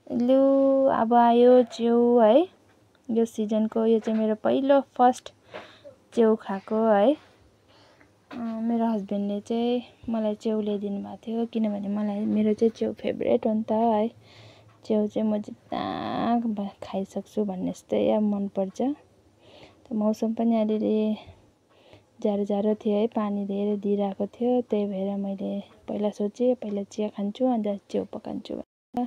लु अब आयो च्याउ है। यो सिजनको यो चाहिँ मेरो पहिलो फर्स्ट च्याउ खाएको है। मेरो हस्बेन्डले चाहिँ मलाई च्याउ ल्याइदिनु भएको थियो, किनभने मलाई मेरो चाहिँ च्याउ फेभरेट हो नि त है। च्याउ चाहिँ म जितना खाइसक्छु भन्ने जस्तै अब मनपर्छ। मौसम पनि अलिअलि जाडो जाडो थियो है, पानी धेरै दिइरहेको थियो, त्यही भएर मैले पहिला सोचेँ पहिला चिया खान्छु अन्त च्याउ पकाउँछु भनेर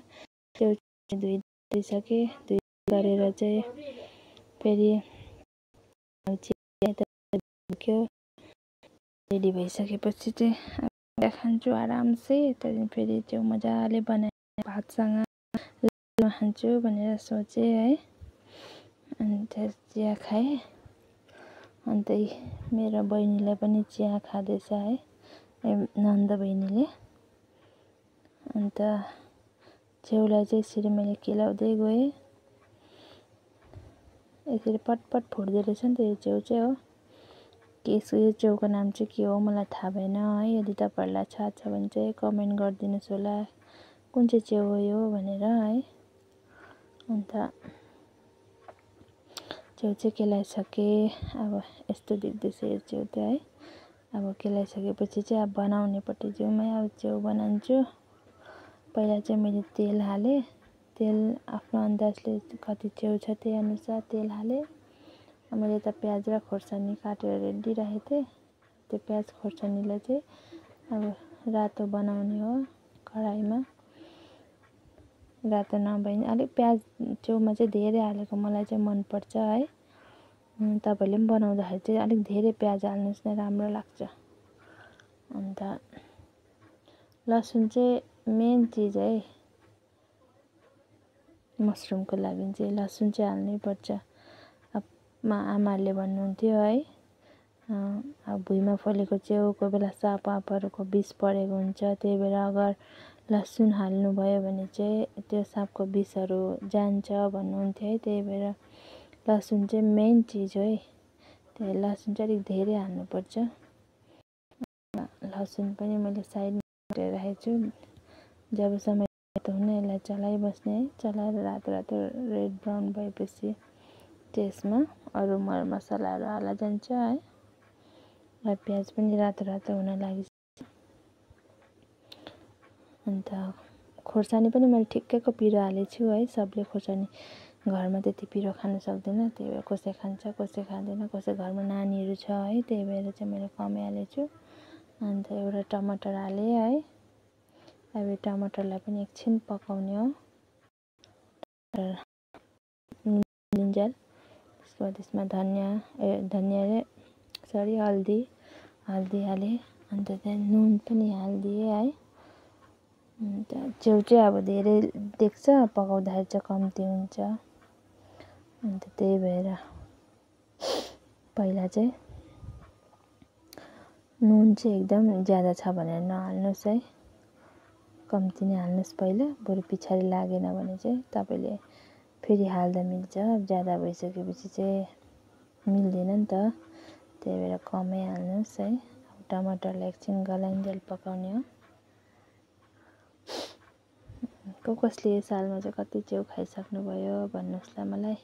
च्याउ धोइसकेँ। धोइ गरेर चाहिँ फेरि चिया रेडी भइसकेपछि चाहिँ चिया खान्छु आरामसे। त्यहाँदेखि फेरि च्याउ मजाले बनाएर भातसँग खान्छु भनेर सोचेँ है। अन्त चिया खाएँ। अन्त मेरो बहिनीले पनि चिया खाँदैछ है, नन्द बहिनीले। अन्त च्याउलाई चाहिँ यसरी मैले केलाउँदै गएँ। यसरी पटपट फुट्दो रहेछ नि त यो च्याउ चाहिँ हो। यो च्याउको नाम चाहिँ के हो मलाई थाहा भएन है। यदि तपाईँहरूलाई थाहा छ भने चाहिँ कमेन्ट गरिदिनुहोस् होला कुन चाहिँ च्याउ हो यो भनेर है। अन्त च्याउ चाहिँ केलाइसकेँ। अब यस्तो देख्दैछ यो च्याउ त है। अब केलाइसकेपछि चाहिँ अब बनाउनेपट्टि जाउँ है। अब च्याउ बनाउँछु। पहिला चाहिँ मैले तेल हालेँ। तेल आफ्नो अन्दाजले कति च्याउ छ त्यही अनुसार तेल हालेँ। मैले त प्याज र खोर्सानी काटेर रेडी राखेको थिएँ। त्यो प्याज खोर्सानीलाई चाहिँ अब रातो बनाउने हो कराईमा। रातो नभए पनि अलिक प्याज च्याउमा चाहिँ धेरै हालेको मलाई चाहिँ मनपर्छ है। तपाईँहरूले पनि बनाउँदाखेरि चाहिँ अलिक धेरै प्याज हाल्नुहोस् न, राम्रो लाग्छ। अन्त लसुन चाहिँ मेन चिज है। मसरुमको लागि चाहिँ लसुन चाहिँ हाल्नै पर्छ। अब आमाहरूले भन्नुहुन्थ्यो है, अब भुइँमा फलेको च्याउ कोही बेला साँपहरूको विष परेको हुन्छ, त्यही भएर अगर लसुन हाल्नुभयो भने चाहिँ त्यो साँपको विषहरू जान्छ भन्नुहुन्थ्यो है। त्यही भएर लसुन चाहिँ मेन चिज हो है। त्यही लसुन चाहिँ अलिक धेरै हाल्नुपर्छ। लसुन पनि मैले साइडमा काटेर राखेको छु। जबसम्म हुन यसलाई चलाइबस्ने है। चलाएर रातो रातो रेड ब्राउन भएपछि त्यसमा अरू मरमसलाहरू हाल्दा जान्छ है। र प्याज पनि रातो रातो हुन लागिसक्यो। अन्त खोर्सानी पनि मैले ठिक्कैको पिरो हालेको छु है। सबले खोर्सानी घरमा त्यति पिरो खान सक्दैन, त्यही भएर कसै खान्छ कसै खाँदैन, कसै घरमा नानीहरू छ है, त्यही भएर चाहिँ मैले कमै हालेको छु। अन्त एउटा टमाटर हालेँ है। अब यो टमाटरलाई पनि एकछिन पकाउने हो। जिन्जर त्यसको बाद त्यसमा हल्दी हालेँ। अन्त त्यहाँ नुन पनि हालिदिएँ है। अन्त च्याउ चाहिँ अब धेरै देख्छ, पकाउँदाखेरि चाहिँ कम्ती हुन्छ। अन्त त्यही भएर पहिला चाहिँ नुन चाहिँ एकदम ज्यादा छ भनेर नहाल्नुहोस् है, कम्ती नै हाल्नुहोस् पहिला। बरु पछाडि लागेन भने चाहिँ तपाईँले फेरि हाल्दा मिल्छ। ज्यादा भइसकेपछि चाहिँ मिल्दैन नि त, त्यही भएर कमै हाल्नुहोस् है। टमाटरलाई एकछिन गलाइन्जेल पकाउने हो। कसले यो सालमा चाहिँ कति च्याउ खाइसक्नुभयो भन्नुहोस् ल मलाई।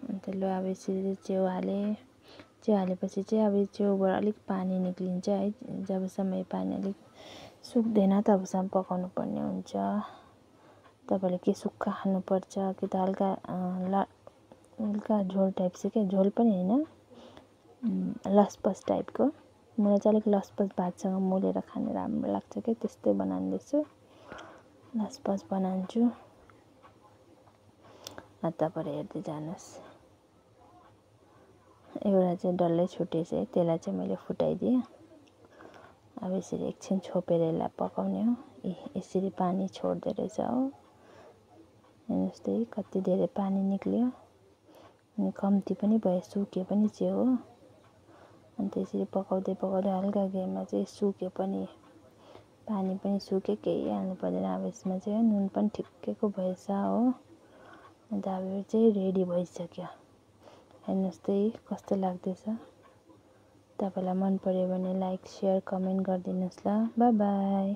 अन्त ल अब यसरी च्याउ हालेँ। च्याउ हालेपछि चाहिँ अब यो च्याउबाट अलिक पानी निक्लिन्छ है। जबसम्म यो पानी अलिक सुक्दैन तबसम्म पकाउनु पर्ने हुन्छ। तपाईँले के सुक्खा खानुपर्छ कि त हल्का झोल टाइप चाहिँ के, झोल पनि होइन, लसपस टाइपको। मलाई चाहिँ अलिक लसपस भातसँग मोलेर खानु राम्रो लाग्छ क्या, त्यस्तै बनाउँदैछु। लसपस बनाउँछु। तपाईँहरू हेर्दै जानुहोस्। एउटा चाहिँ डल्लै छुटेछ है, त्यसलाई चाहिँ मैले फुटाइदिएँ। अब यसरी एकछिन छोपेर यसलाई पकाउने हो। यसरी पानी छोड्दो रहेछ हो। हेर्नुहोस् त कति धेरै पानी निक्ल्यो। अनि कम्ती पनि भयो, सुक्यो पनि च्याउ हो। अन्त यसरी पकाउँदै पकाउँदै हल्का गैसमा चाहिँ सुक्यो पनि, पानी पनि सुक्यो, केही हाल्नु पर्दैन। अब यसमा चाहिँ नुन पनि ठिक्कैको भएछ हो। अन्त अब यो चाहिँ रेडी भइसक्यो। हेर्नुहोस् त कस्तो लाग्दैछ। तपाईँलाई मन पर्यो भने लाइक, सेयर, कमेन्ट गरिदिनुहोस् ल। By by.